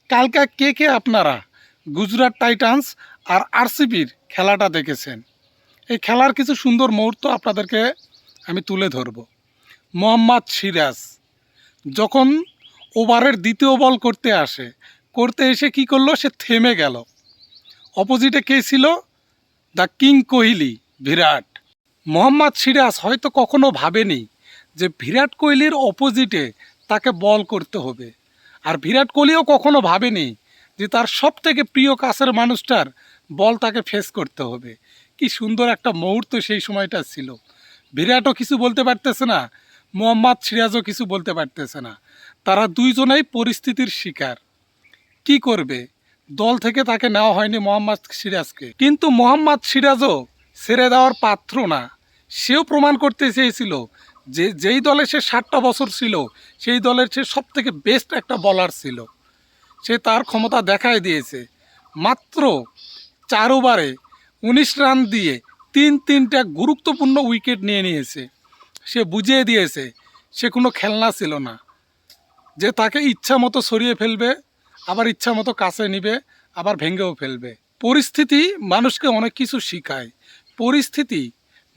কালকে কে কে আপনারা গুজরাট টাইটান্স আর আরসিবির খেলাটা দেখেছেন? এই খেলার কিছু সুন্দর মুহূর্ত আপনাদেরকে আমি তুলে ধরব। মোহাম্মদ সিরাজ যখন ওভারের দ্বিতীয় বল করতে এসে কি করলো, সে থেমে গেল। অপোজিটে কে ছিল? দ্য কিং কোহলি, বিরাট। মোহাম্মদ সিরাজ হয়তো কখনো ভাবেনি যে বিরাট কোহলির অপোজিটে তাকে বল করতে হবে, আর বিরাট কোহলিও কখনো ভাবেনি যে তার সবথেকে প্রিয় কাছের মানুষটার বল তাকে ফেস করতে হবে। কি সুন্দর একটা মুহূর্ত সেই সময়টা ছিল। বিরাটও কিছু বলতে পারতেছে না, মোহাম্মদ সিরাজও কিছু বলতে পারতেছে না। তারা দুইজনেই পরিস্থিতির শিকার। কি করবে? দল থেকে তাকে নেওয়া হয়নি মোহাম্মদ সিরাজকে, কিন্তু মোহাম্মদ সিরাজও ছেড়ে দেওয়ার পাত্র না। সেও প্রমাণ করতে চেয়েছিল যে যেই দলে সে 60টা বছর ছিল, সেই দলের সে সবথেকে বেস্ট একটা বলার ছিল। সে তার ক্ষমতা দেখায় দিয়েছে। মাত্র 4 ওভারে 19 রান দিয়ে তিনটা গুরুত্বপূর্ণ উইকেট নিয়েছে। সে বুঝিয়ে দিয়েছে সে কোনো খেলনা ছিল না, যে তাকে ইচ্ছা মতো সরিয়ে ফেলবে, আবার ইচ্ছা মতো কাছে নিবে, আবার ভেঙেও ফেলবে। পরিস্থিতি মানুষকে অনেক কিছু শিখায়। পরিস্থিতি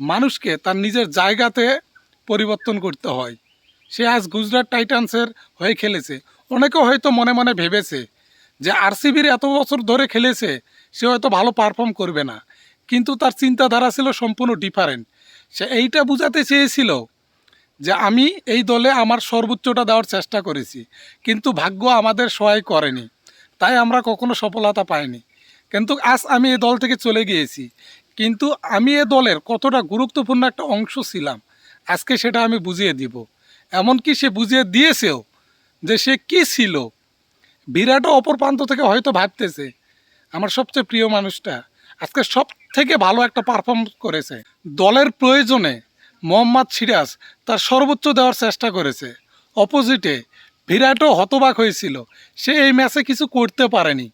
মানুষকে তার নিজের জায়গাতে পরিবর্তন করতে হয়। সে আজ গুজরাট টাইটান্সের হয়ে খেলেছে। অনেকে হয়তো মনে মনে ভেবেছে যে আরসিবির এত বছর ধরে খেলেছে, সে হয়তো ভালো পারফর্ম করবে না, কিন্তু তার চিন্তাধারা ছিল সম্পূর্ণ ডিফারেন্ট। সে এইটা বোঝাতে চেয়েছিল যে আমি এই দলে আমার সর্বোচ্চটা দেওয়ার চেষ্টা করেছি, কিন্তু ভাগ্য আমাদের সহায় করেনি, তাই আমরা কখনো সফলতা পাইনি। কিন্তু আজ আমি এই দল থেকে চলে গিয়েছি, কিন্তু আমি এ দলের কতটা গুরুত্বপূর্ণ একটা অংশ ছিলাম, আজকে সেটা আমি বুঝিয়ে দিব। এমনকি সে বুঝিয়ে দিয়েছেও যে সে কী ছিল। বিরাটও অপর প্রান্ত থেকে হয়তো ভাবতেছে আমার সবচেয়ে প্রিয় মানুষটা আজকে সব থেকে ভালো একটা পারফর্ম করেছে। দলের প্রয়োজনে মোহাম্মদ সিরাজ তার সর্বোচ্চ দেওয়ার চেষ্টা করেছে। অপোজিটে বিরাটও হতবাক হয়েছিল, সে এই ম্যাচে কিছু করতে পারেনি,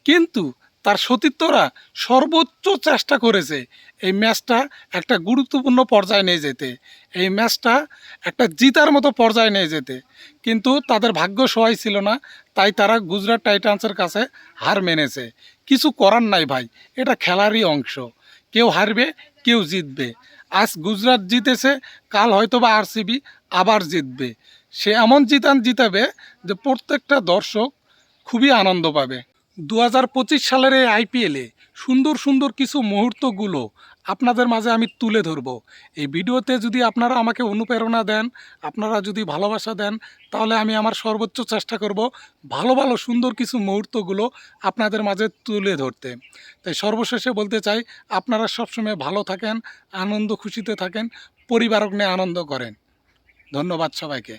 কিন্তু তার সতীর্থরা সর্বোচ্চ চেষ্টা করেছে এই ম্যাচটা একটা গুরুত্বপূর্ণ পর্যায়ে নিয়ে যেতে, এই ম্যাচটা একটা জিতার মতো পর্যায়ে নিয়ে যেতে, কিন্তু তাদের ভাগ্য সহায় ছিল না। তাই তারা গুজরাট টাইটান্সের কাছে হার মেনেছে। কিছু করার নাই ভাই, এটা খেলারই অংশ। কেউ হারবে, কেউ জিতবে। আজ গুজরাট জিতেছে, কাল হয়তো বা আরসিবি আবার জিতবে। সে এমন জিতাবে যে প্রত্যেকটা দর্শক খুবই আনন্দ পাবে। 2025 সালের এই আইপিএলে সুন্দর সুন্দর কিছু মুহূর্তগুলো আপনাদের মাঝে আমি তুলে ধরব। এই ভিডিওতে যদি আপনারা আমাকে অনুপ্রেরণা দেন, আপনারা যদি ভালোবাসা দেন, তাহলে আমি আমার সর্বোচ্চ চেষ্টা করব ভালো ভালো সুন্দর কিছু মুহূর্তগুলো আপনাদের মাঝে তুলে ধরতে। তাই সর্বশেষে বলতে চাই, আপনারা সবসময় ভালো থাকেন, আনন্দ খুশিতে থাকেন, পরিবারক নিয়ে আনন্দ করেন। ধন্যবাদ সবাইকে।